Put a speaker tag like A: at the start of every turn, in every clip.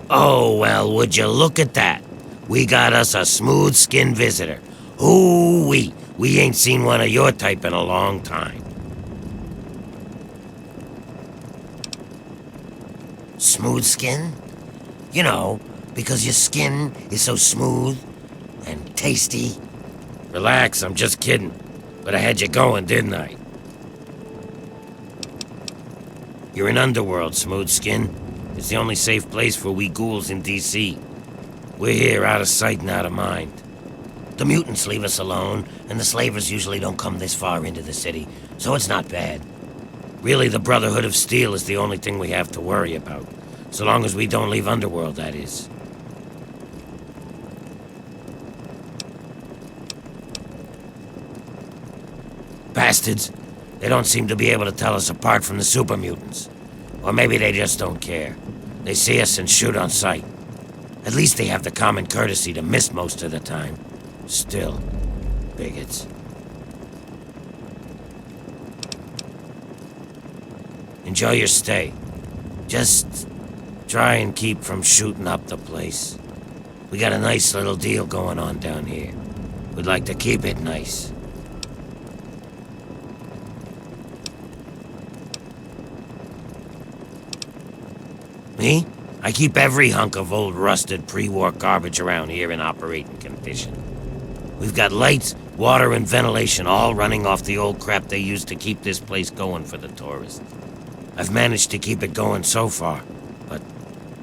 A: Oh, well, would you look at that? We got us a smooth-skinned visitor. Ooh-wee, we ain't seen one of your type in a long time. Smooth skin? You know, because your skin is so smooth and tasty. Relax, I'm just kidding. But I had you going, didn't I? You're in Underworld, Smooth Skin. It's the only safe place for we ghouls in D.C. We're here out of sight and out of mind. The mutants leave us alone, and the slavers usually don't come this far into the city, so it's not bad. Really, the Brotherhood of Steel is the only thing we have to worry about. So long as we don't leave Underworld, that is. Bastards. They don't seem to be able to tell us apart from the super mutants. Or maybe they just don't care. They see us and shoot on sight. At least they have the common courtesy to miss most of the time. Still, bigots. Enjoy your stay. Just try and keep from shooting up the place. We got a nice little deal going on down here. We'd like to keep it nice. Me? I keep every hunk of old rusted pre-war garbage around here in operating condition. We've got lights, water, and ventilation all running off the old crap they used to keep this place going for the tourists. I've managed to keep it going so far, but,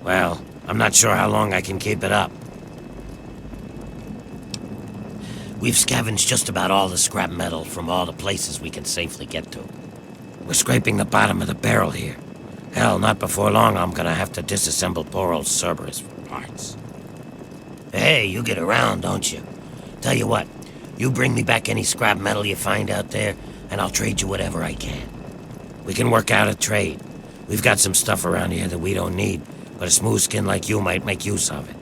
A: well, I'm not sure how long I can keep it up. We've scavenged just about all the scrap metal from all the places we can safely get to. We're scraping the bottom of the barrel here. Hell, not before long I'm gonna have to disassemble poor old Cerberus for parts. Hey, you get around, don't you? Tell you what, you bring me back any scrap metal you find out there, and I'll trade you whatever I can. We can work out a trade. We've got some stuff around here that we don't need, but a smooth skin like you might make use of it.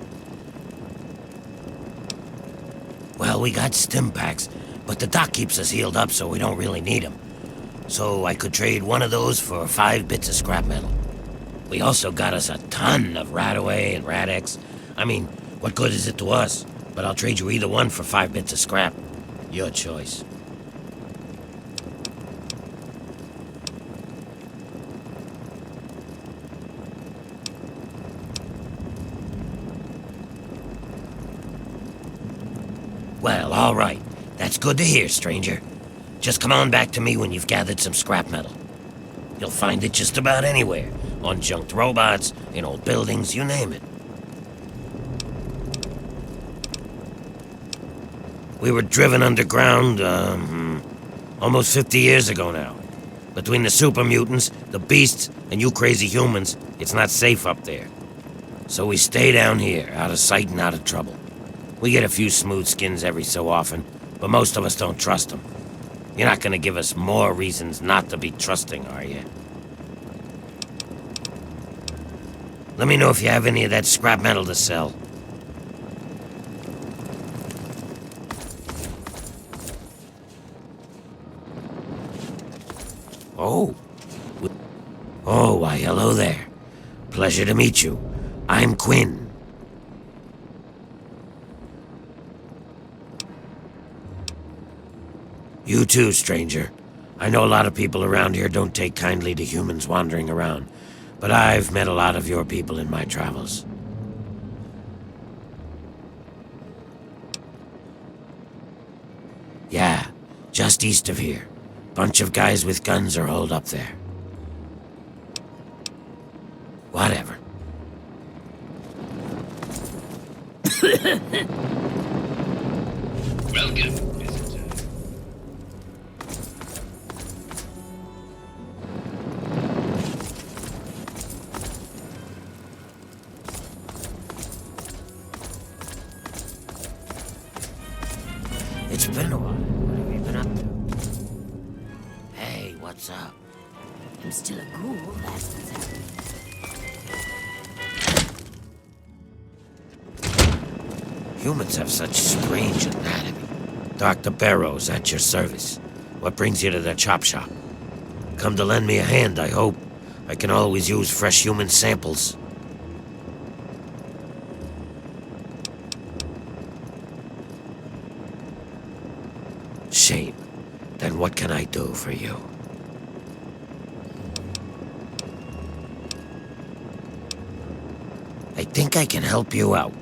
A: Well, we got stim packs, but the doc keeps us healed up so we don't really need them. So I could trade one of those for 5 bits of scrap metal. We also got us a ton of Radaway and Radex. I mean, what good is it to us? But I'll trade you either one for 5 bits of scrap. Your choice. Well, all right. That's good to hear, stranger. Just come on back to me when you've gathered some scrap metal. You'll find it just about anywhere. On junked robots, in old buildings, you name it. We were driven underground, almost 50 years ago now. Between the super mutants, the beasts, and you crazy humans, it's not safe up there. So we stay down here, out of sight and out of trouble. We get a few smooth skins every so often, but most of us don't trust them. You're not gonna give us more reasons not to be trusting, are you? Let me know if you have any of that scrap metal to sell. Oh. Oh, why, hello there. Pleasure to meet you. I'm Quinn. You too, stranger. I know a lot of people around here don't take kindly to humans wandering around, but I've met a lot of your people in my travels. Yeah, just east of here. Bunch of guys with guns are holed up there. Whatever.
B: Welcome.
A: It's been a while. What have you been up to? Hey, what's up?
C: I'm still a ghoul, that's what's happening.
A: Humans have such strange anatomy. Dr. Barrows at your service. What brings you to the chop shop? Come to lend me a hand, I hope. I can always use fresh human samples. do for you? I think I can help you out.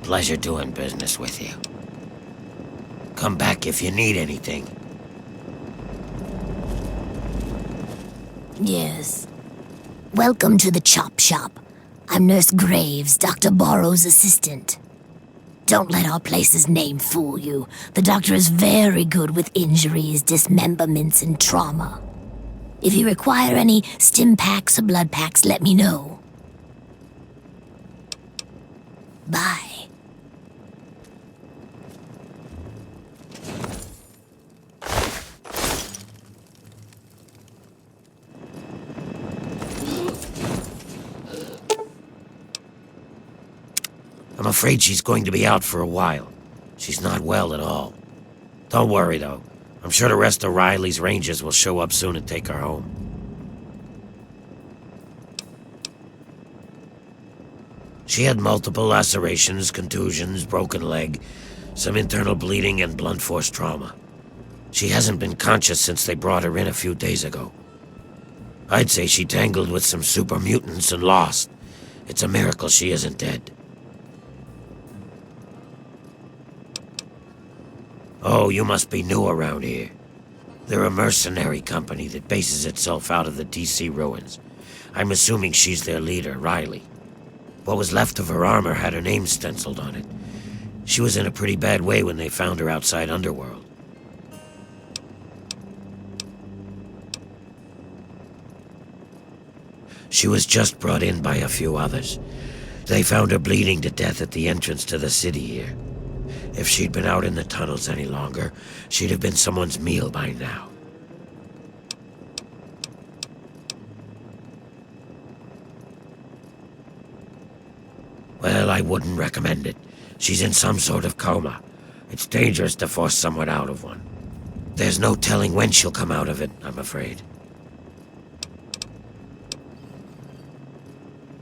A: Pleasure doing business with you. Come back if you need anything.
C: Yes. Welcome to the Chop Shop. I'm Nurse Graves, Dr. Borrow's assistant. Don't let our place's name fool you. The doctor is very good with injuries, dismemberments, and trauma. If you require any stim packs or blood packs, let me know. Bye.
A: I'm afraid she's going to be out for a while. She's not well at all. Don't worry, though. I'm sure the rest of Riley's rangers will show up soon and take her home. She had multiple lacerations, contusions, broken leg, some internal bleeding, and blunt force trauma. She hasn't been conscious since they brought her in a few days ago. I'd say she tangled with some super mutants and lost. It's a miracle she isn't dead. Oh, you must be new around here. They're a mercenary company that bases itself out of the DC ruins. I'm assuming she's their leader, Riley. What was left of her armor had her name stenciled on it. She was in a pretty bad way when they found her outside Underworld. She was just brought in by a few others. They found her bleeding to death at the entrance to the city here. If she'd been out in the tunnels any longer, she'd have been someone's meal by now. Well, I wouldn't recommend it. She's in some sort of coma. It's dangerous to force someone out of one. There's no telling when she'll come out of it, I'm afraid.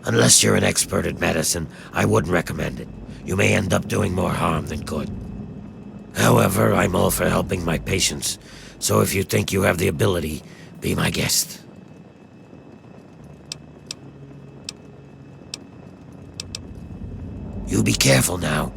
A: Unless you're an expert at medicine, I wouldn't recommend it. You may end up doing more harm than good. However, I'm all for helping my patients, so if you think you have the ability, be my guest. You be careful now.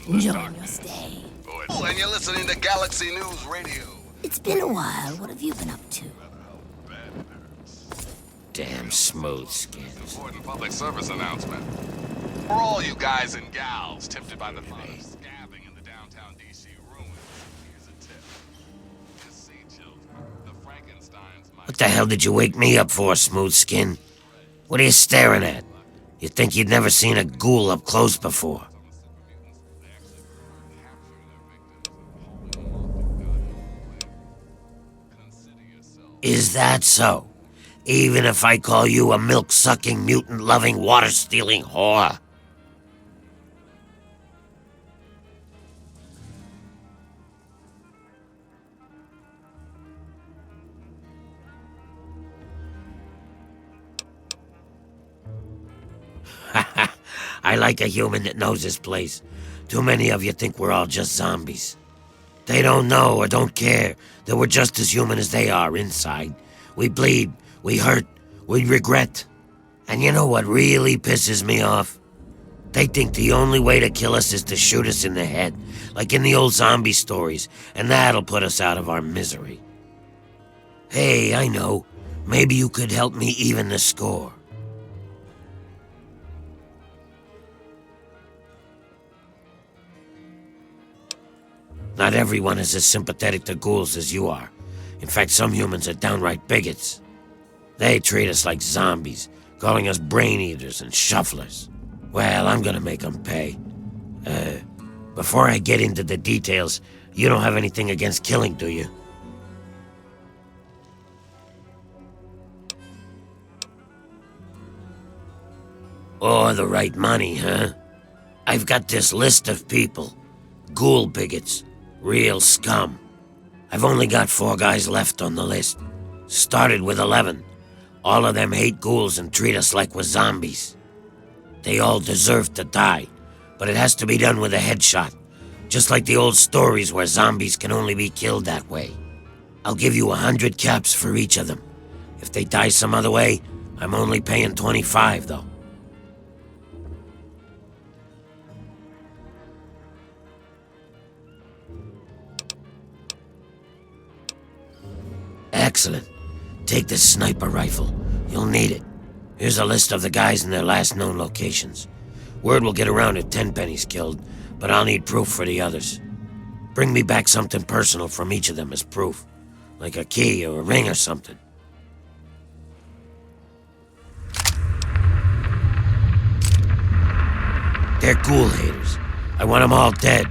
C: Enjoying your stay.
B: Oh, and you're listening to Galaxy News Radio.
C: It's been a while. What have you been up to?
A: Damn smooth skins.
B: Important public service announcement. For all you guys and gals tempted by the thought of scabbing in the downtown DC ruins, here's a tip. Just see, children, the Frankensteins might...
A: What the hell did you wake me up for, smooth skin? What are you staring at? You'd think you'd never seen a ghoul up close before. Is that so? Even if I call you a milk-sucking, mutant-loving, water-stealing whore? I like a human that knows his place. Too many of you think we're all just zombies. They don't know or don't care that we're just as human as they are inside. We bleed, we hurt, we regret. And you know what really pisses me off? They think the only way to kill us is to shoot us in the head, like in the old zombie stories, and that'll put us out of our misery. Hey, I know. Maybe you could help me even the score. Not everyone is as sympathetic to ghouls as you are. In fact, some humans are downright bigots. They treat us like zombies, calling us brain eaters and shufflers. Well, I'm gonna make them pay. Before I get into the details, you don't have anything against killing, do you? Or the right money, huh? I've got this list of people. Ghoul bigots. Real scum. I've only got 4 guys left on the list. Started with 11. All of them hate ghouls and treat us like we're zombies. They all deserve to die, but it has to be done with a headshot. Just like the old stories where zombies can only be killed that way. I'll give you 100 caps for each of them. If they die some other way, I'm only paying 25 though. Excellent. Take this sniper rifle. You'll need it. Here's a list of the guys and their last known locations. Word will get around if Tenpenny's killed, but I'll need proof for the others. Bring me back something personal from each of them as proof, like a key or a ring or something. They're ghoul haters. I want them all dead.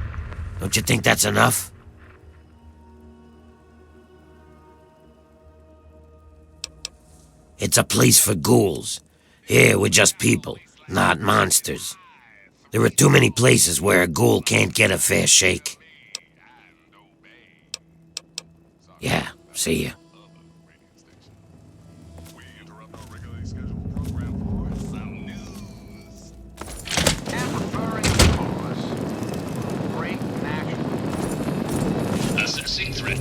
A: Don't you think that's enough? It's a place for ghouls. Here, we're just people, not monsters. There are too many places where a ghoul can't get a fair shake. Yeah, see ya.
B: We interrupt our regularly scheduled program for some news.
D: Temporary pause. Break national.
E: Assessing threat.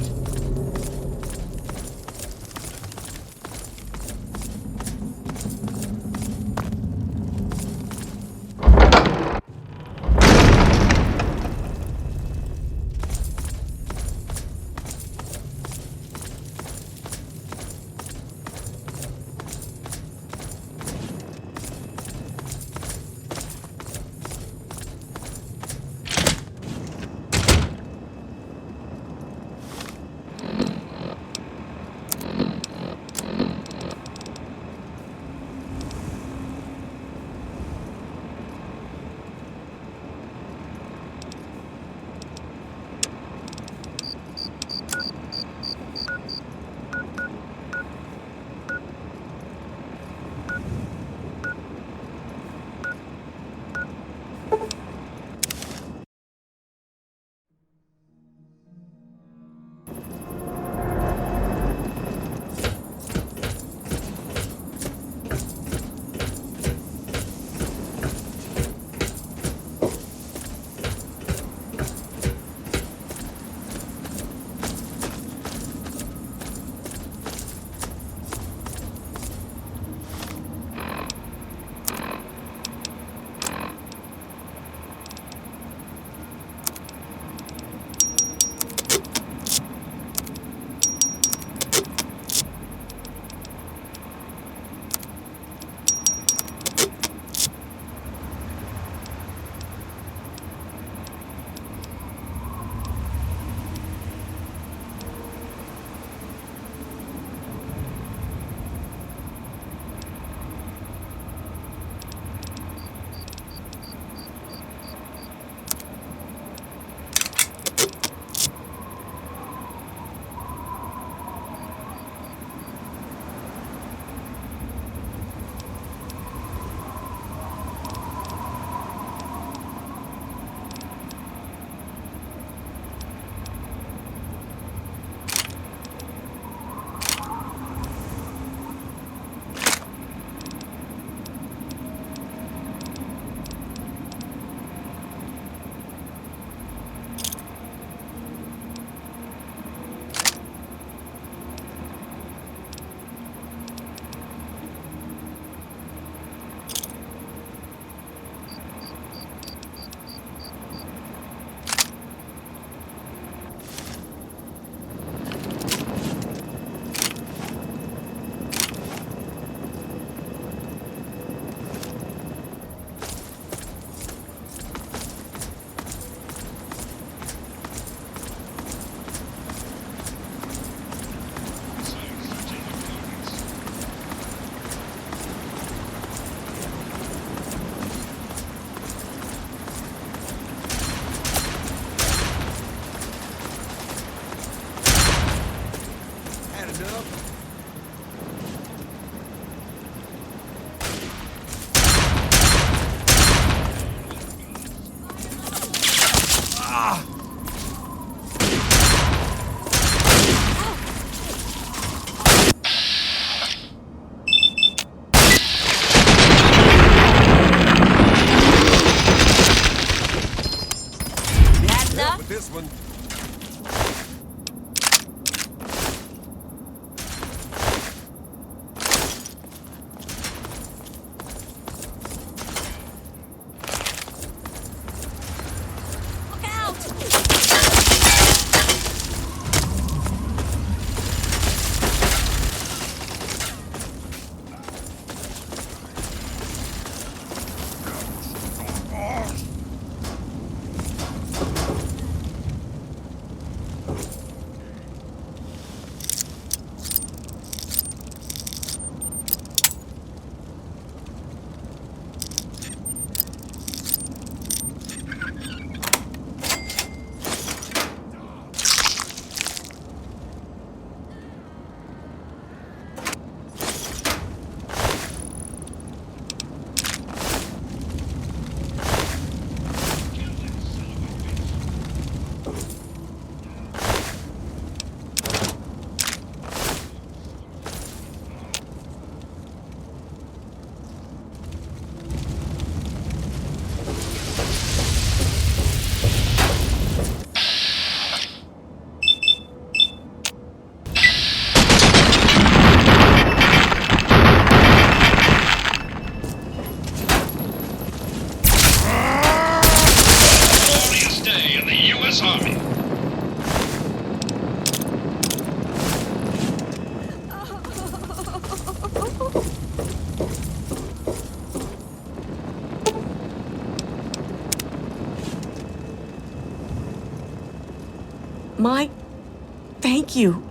E: Thank you.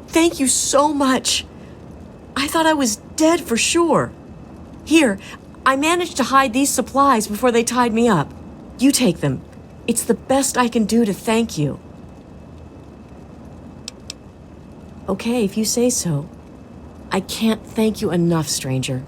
E: Thank you so much. I thought I was dead for sure. Here, I managed to hide these supplies before they tied me up. You take them. It's the best I can do to thank you. Okay, if you say so. I can't thank you enough, stranger.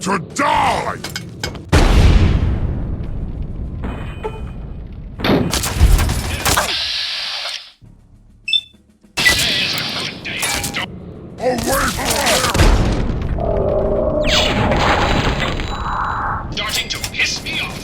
F: To die! Away from here!
G: Starting to piss me off.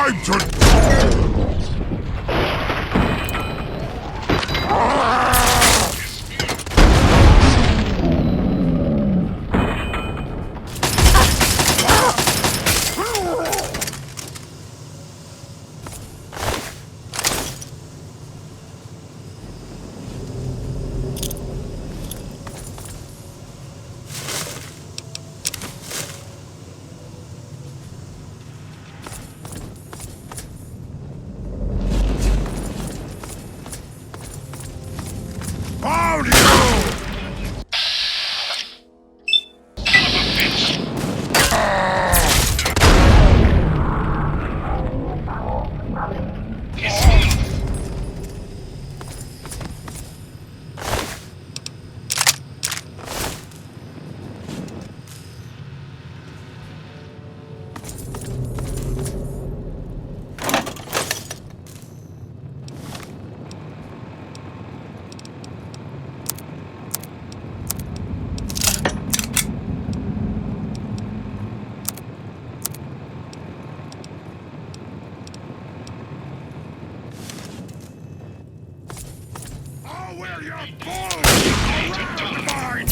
F: Time to... Found you! I'll wear your bones around mine!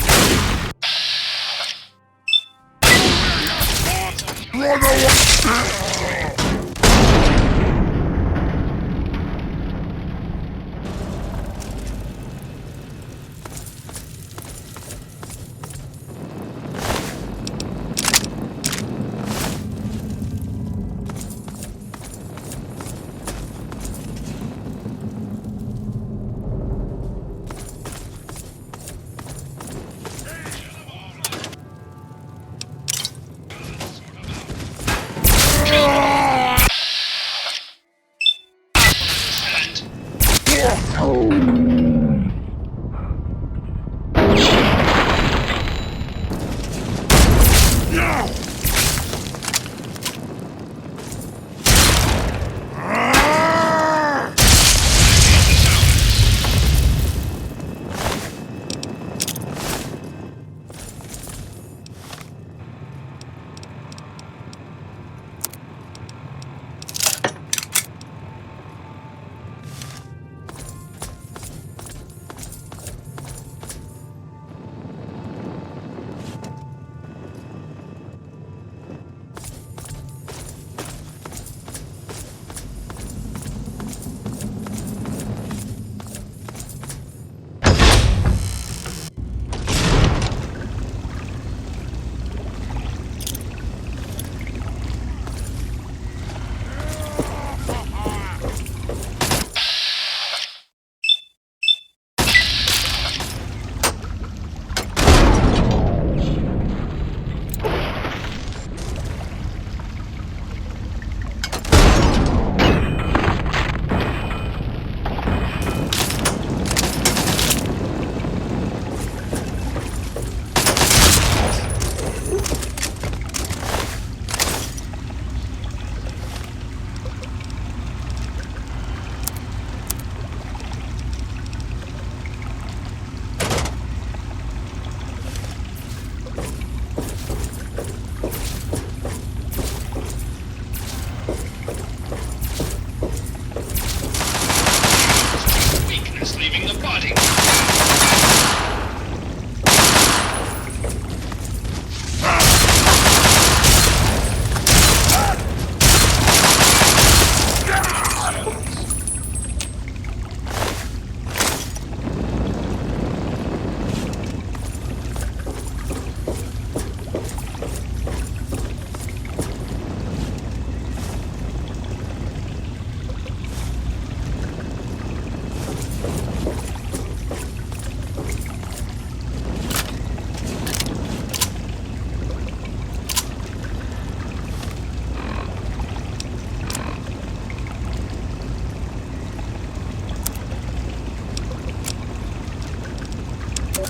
F: Run away!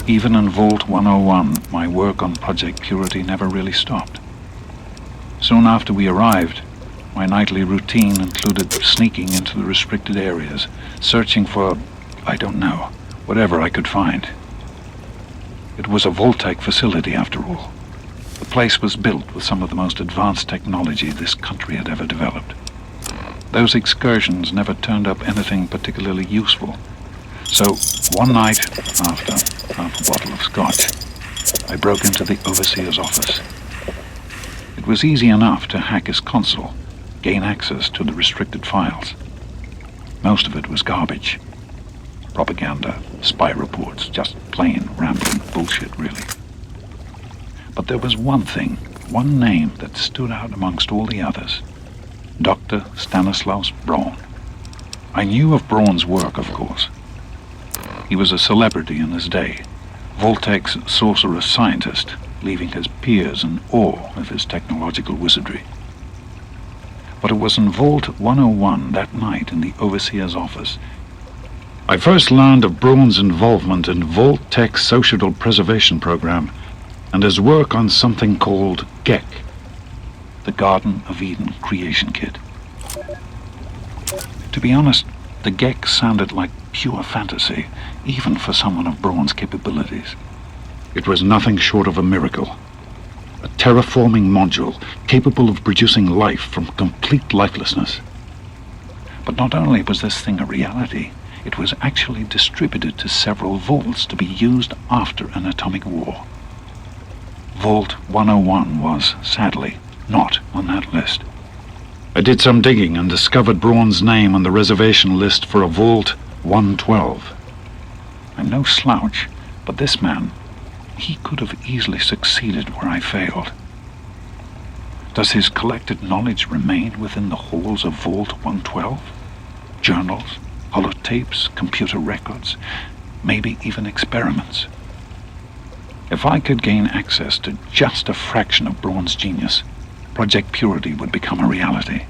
G: Even in Vault 101, my work on Project Purity never really stopped. Soon after we arrived, my nightly routine included sneaking into the restricted areas, searching for, I don't know, whatever I could find. It was a Vault-Tec facility, after all. The place was built with some of the most advanced technology this country had ever developed. Those excursions never turned up anything particularly useful. So, one night, after half a bottle of scotch, I broke into the overseer's office. It was easy enough to hack his console, gain access to the restricted files. Most of it was garbage. Propaganda, spy reports, just plain rambling bullshit, really. But there was one thing, one name that stood out amongst all the others. Dr. Stanislaus Braun. I knew of Braun's work, of course. He was a celebrity in his day, Voltec's sorcerous scientist, leaving his peers in awe of his technological wizardry. But it was in Vault 101 that night in the overseer's office I first learned of Braun's involvement in Voltec's social preservation program and his work on something called GEC, the Garden of Eden creation kit. To be honest, the GEC sounded like pure fantasy, even for someone of Braun's capabilities. It was nothing short of a miracle. A terraforming module capable of producing life from complete lifelessness. But not only was this thing a reality, it was actually distributed to several vaults to be used after an atomic war. Vault 101 was, sadly, not on that list. I did some digging and discovered Braun's name on the reservation list for a Vault 112. I'm no slouch, but this man, he could have easily succeeded where I failed. Does his collected knowledge remain within the halls of Vault 112? Journals, holotapes, computer records, maybe even experiments. If I could gain access to just a fraction of Braun's genius, Project Purity would become a reality.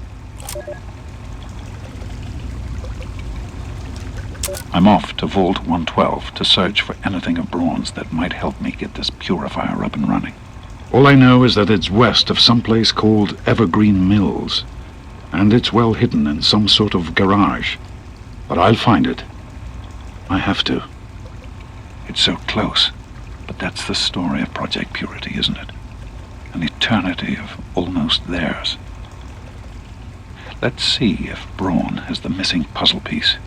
G: I'm off to Vault 112 to search for anything of Braun's that might help me get this purifier up and running. All I know is that it's west of some place called Evergreen Mills, and it's well hidden in some sort of garage. But I'll find it. I have to. It's so close, but that's the story of Project Purity, isn't it? An eternity of almost theirs. Let's see if Braun has the missing puzzle piece.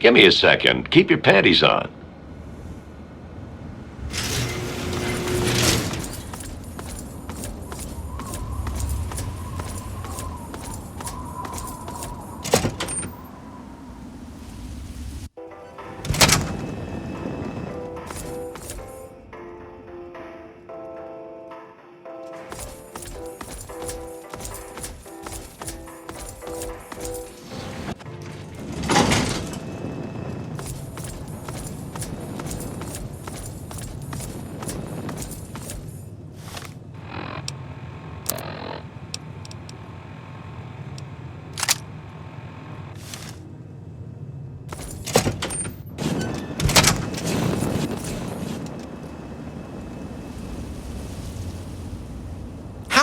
H: Give me a second. Keep your panties on.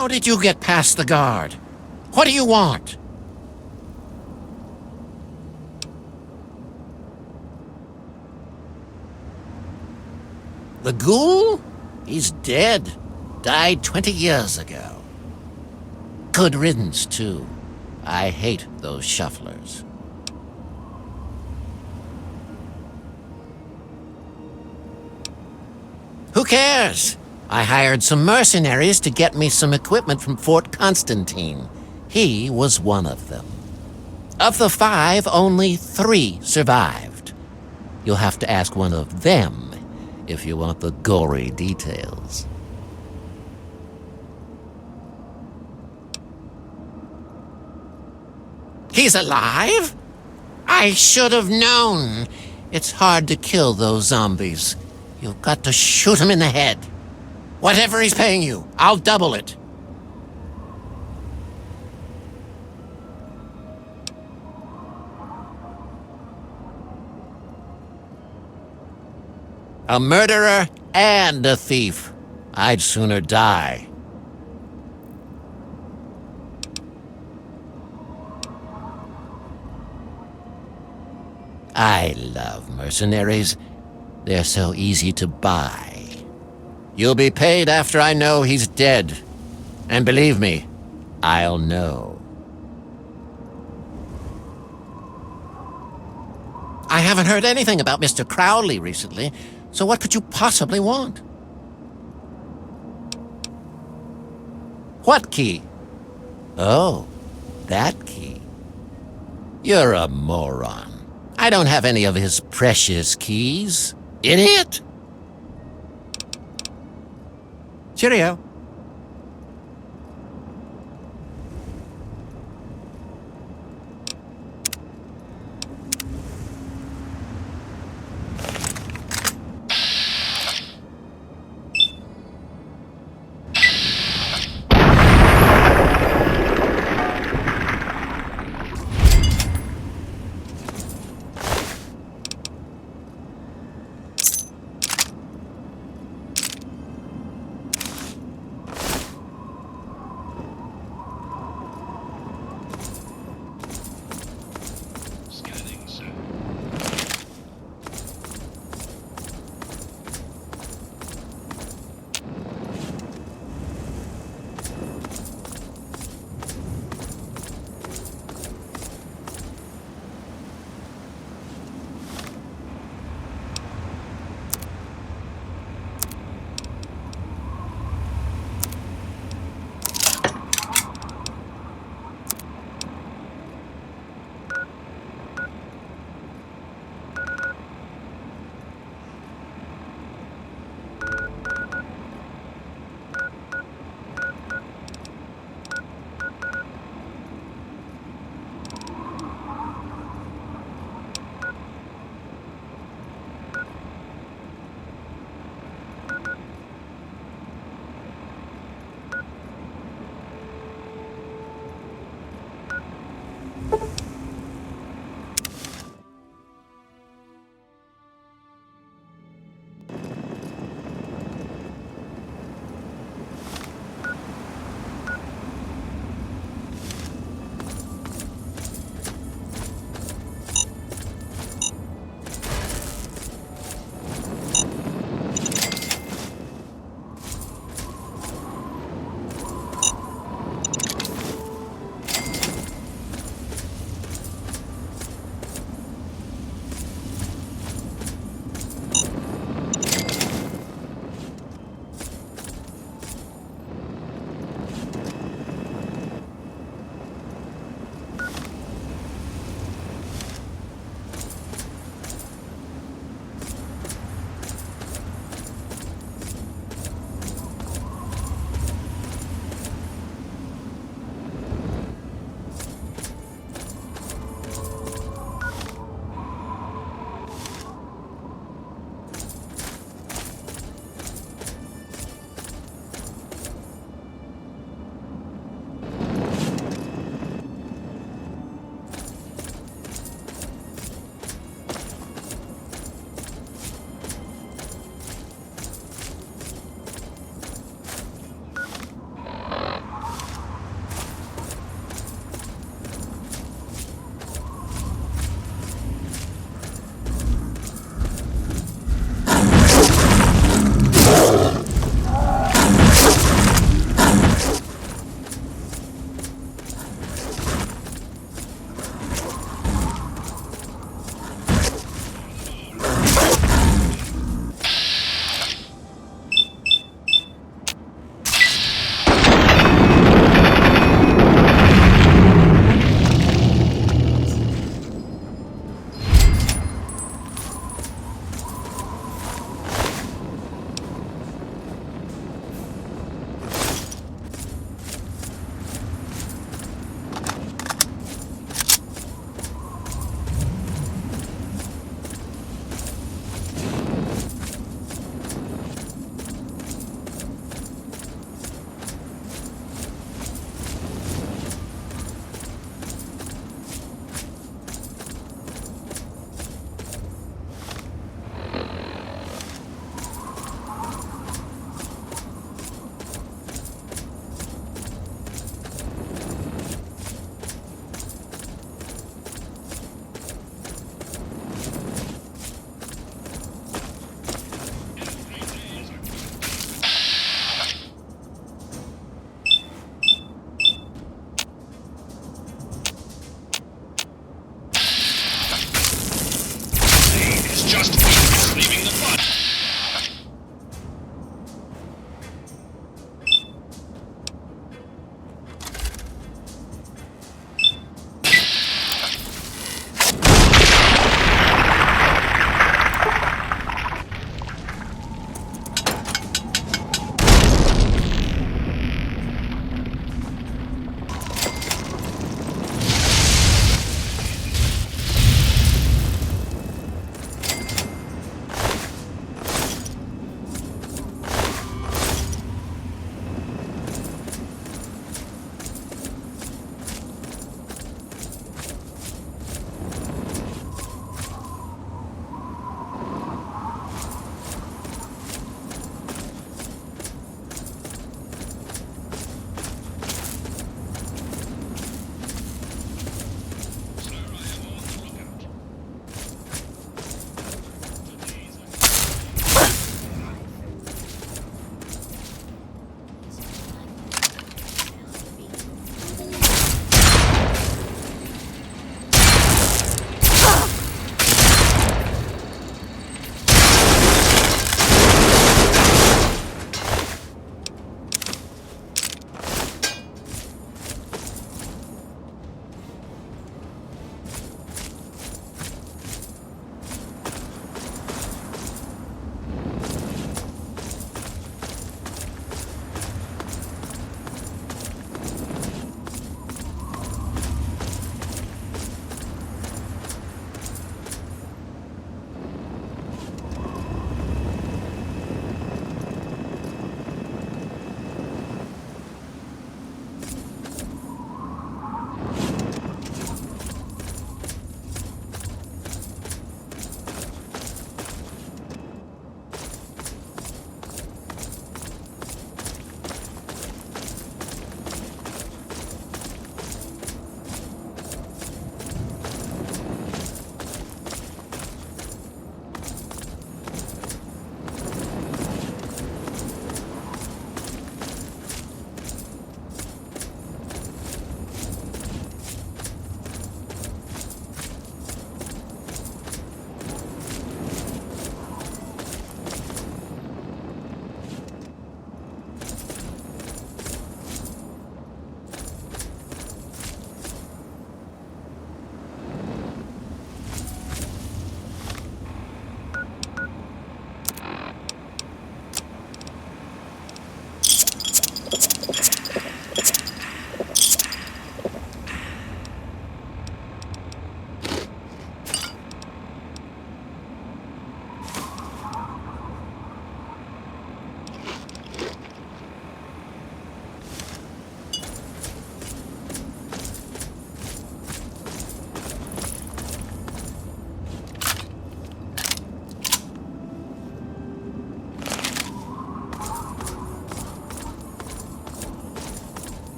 A: How did you get past the guard? What do you want? The ghoul? He's dead. Died 20 years ago. Good riddance, too. I hate those shufflers. Who cares? I hired some mercenaries to get me some equipment from Fort Constantine. He was one of them. Of the 5, only 3 survived. You'll have to ask one of them if you want the gory details. He's alive? I should have known. It's hard to kill those zombies. You've got to shoot him in the head. Whatever he's paying you, I'll double it. A murderer and a thief. I'd sooner die. I love mercenaries. They're so easy to buy. You'll be paid after I know he's dead. And believe me, I'll know. I haven't heard anything about Mr. Crowley recently, so what could you possibly want? What key? Oh, that key. You're a moron. I don't have any of his precious keys. Idiot! Cheerio.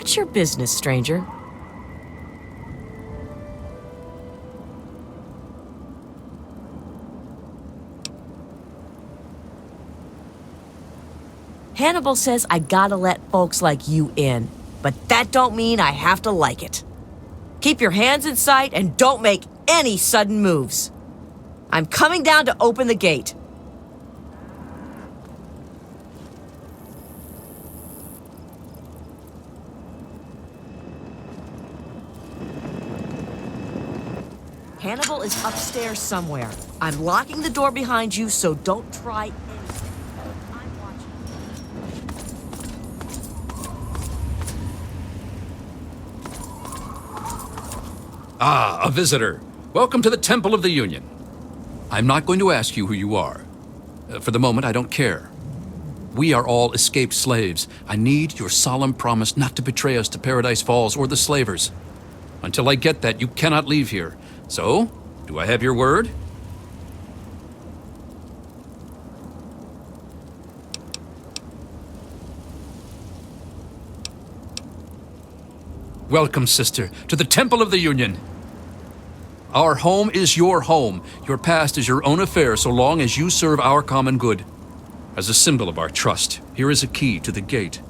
E: What's your business, stranger? Hannibal says I gotta let folks like you in, but that don't mean I have to like it. Keep your hands in sight and don't make any sudden moves. I'm coming down to open the gate. Hannibal is upstairs somewhere. I'm locking the door behind you, so don't try anything. I'm watching.
I: Ah, a visitor. Welcome to the Temple of the Union. I'm not going to ask you who you are. For the moment, I don't care. We are all escaped slaves. I need your solemn promise not to betray us to Paradise Falls or the slavers. Until I get that, you cannot leave here. So, do I have your word? Welcome, sister, to the Temple of the Union. Our home is your home. Your past is your own affair so long as you serve our common good. As a symbol of our trust, here is a key to the gate.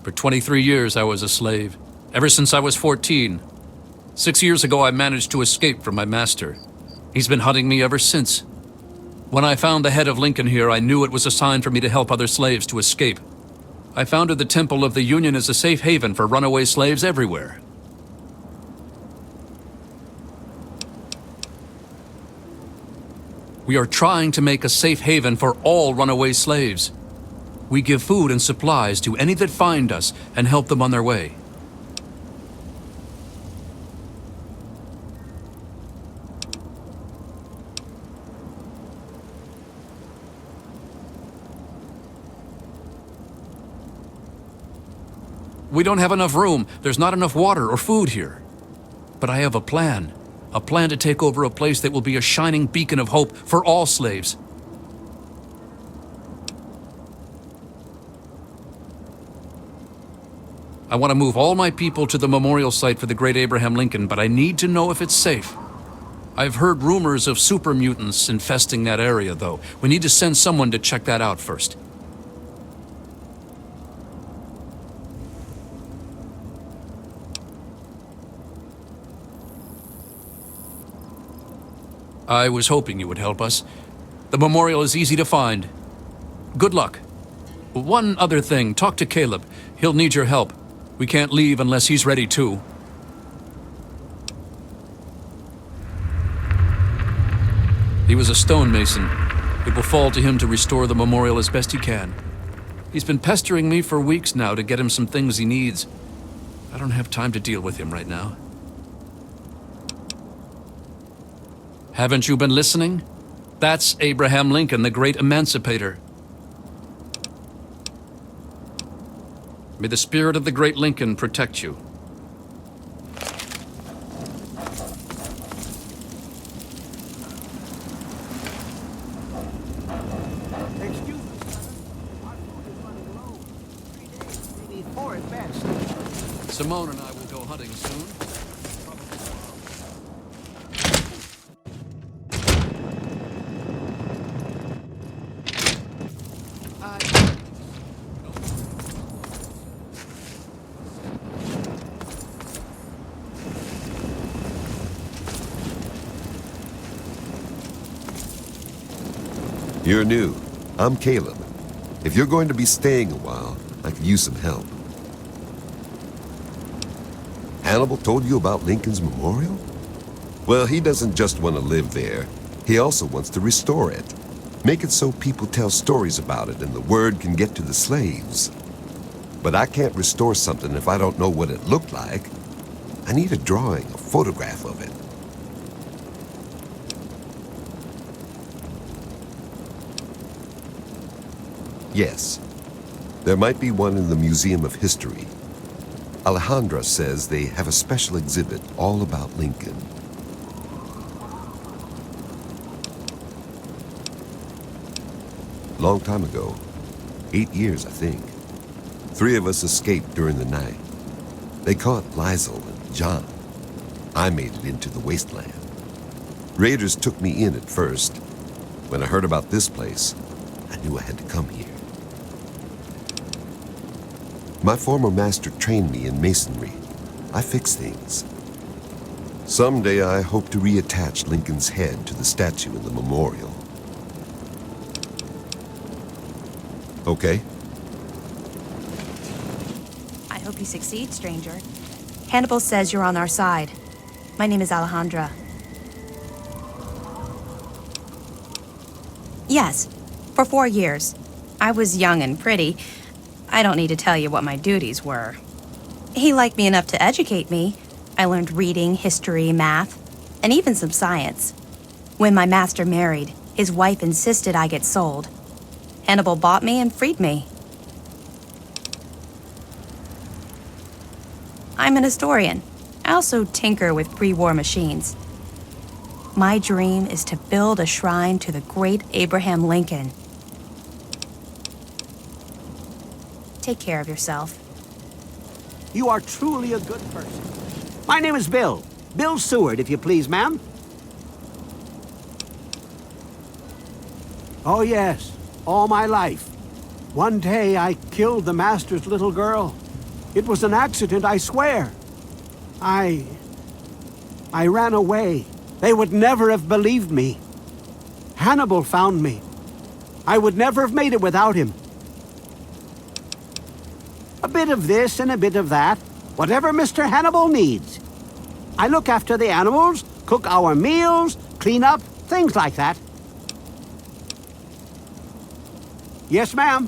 I: For 23 years, I was a slave, ever since I was 14. 6 years ago, I managed to escape from my master. He's been hunting me ever since. When I found the head of Lincoln here, I knew it was a sign for me to help other slaves to escape. I founded the Temple of the Union as a safe haven for runaway slaves everywhere. We are trying to make a safe haven for all runaway slaves. We give food and supplies to any that find us and help them on their way. We don't have enough room. There's not enough water or food here. But I have a plan. A plan to take over a place that will be a shining beacon of hope for all slaves. I want to move all my people to the memorial site for the great Abraham Lincoln, but I need to know if it's safe. I've heard rumors of super mutants infesting that area, though. We need to send someone to check that out first. I was hoping you would help us. The memorial is easy to find. Good luck. One other thing, talk to Caleb. He'll need your help. We can't leave unless he's ready too. He was a stonemason. It will fall to him to restore the memorial as best he can. He's been pestering me for weeks now to get him some things he needs. I don't have time to deal with him right now. Haven't you been listening? That's Abraham Lincoln, the great emancipator. May the spirit of the great Lincoln protect you.
D: Excuse me, our food is running low. 3 days, maybe 4 at best.
I: Simone and I will go hunting soon.
J: You're new. I'm Caleb. If you're going to be staying a while, I could use some help. Hannibal told you about Lincoln's memorial? Well, he doesn't just want to live there. He also wants to restore it. Make it so people tell stories about it and the word can get to the slaves. But I can't restore something if I don't know what it looked like. I need a drawing, a photograph of it. Yes. There might be one in the Museum of History. Alejandra says they have a special exhibit all about Lincoln. Long time ago, 8 years, I think. 3 of us escaped during the night. They caught Lizel and John. I made it into the wasteland. Raiders took me in at first. When I heard about this place, I knew I had to come here. My former master trained me in masonry. I fix things. Someday I hope to reattach Lincoln's head to the statue in the memorial. Okay?
K: I hope you succeed, stranger. Hannibal says you're on our side. My name is Alejandra. Yes, for 4 years. I was young and pretty. I don't need to tell you what my duties were. He liked me enough to educate me. I learned reading, history, math, and even some science. When my master married, his wife insisted I get sold. Hannibal bought me and freed me. I'm an historian. I also tinker with pre-war machines. My dream is to build a shrine to the great Abraham Lincoln. Take care of yourself.
D: You are truly a good person. My name is Bill. Bill Seward, if you please, ma'am. Oh, yes. All my life. One day I killed the master's little girl. It was an accident, I swear. I ran away. They would never have believed me. Hannibal found me. I would never have made it without him. A bit of this and a bit of that. Whatever Mr. Hannibal needs. I look after the animals, cook our meals, clean up, things like that. Yes, ma'am.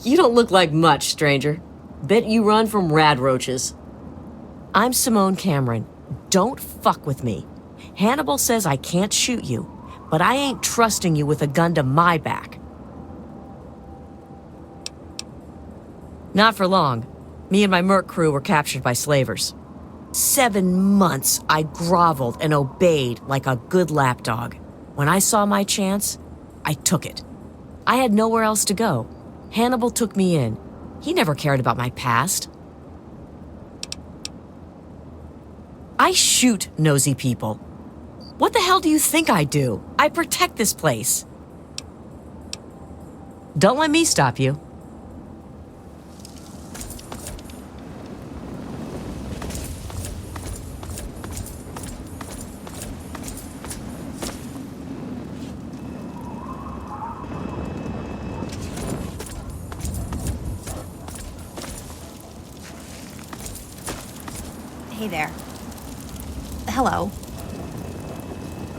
E: You don't look like much, stranger. Bet you run from rad roaches. I'm Simone Cameron. Don't fuck with me. Hannibal says I can't shoot you, but I ain't trusting you with a gun to my back. Not for long. Me and my merc crew were captured by slavers. 7 months I groveled and obeyed like a good lapdog. When I saw my chance, I took it. I had nowhere else to go. Hannibal took me in. He never cared about my past. I shoot nosy people. What the hell do you think I do? I protect this place. Don't let me stop you.
K: Hey there. Hello.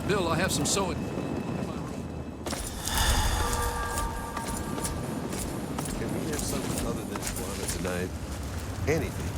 I: Bill, I have some sewing.
J: Can we have something other than iguana tonight? Anything.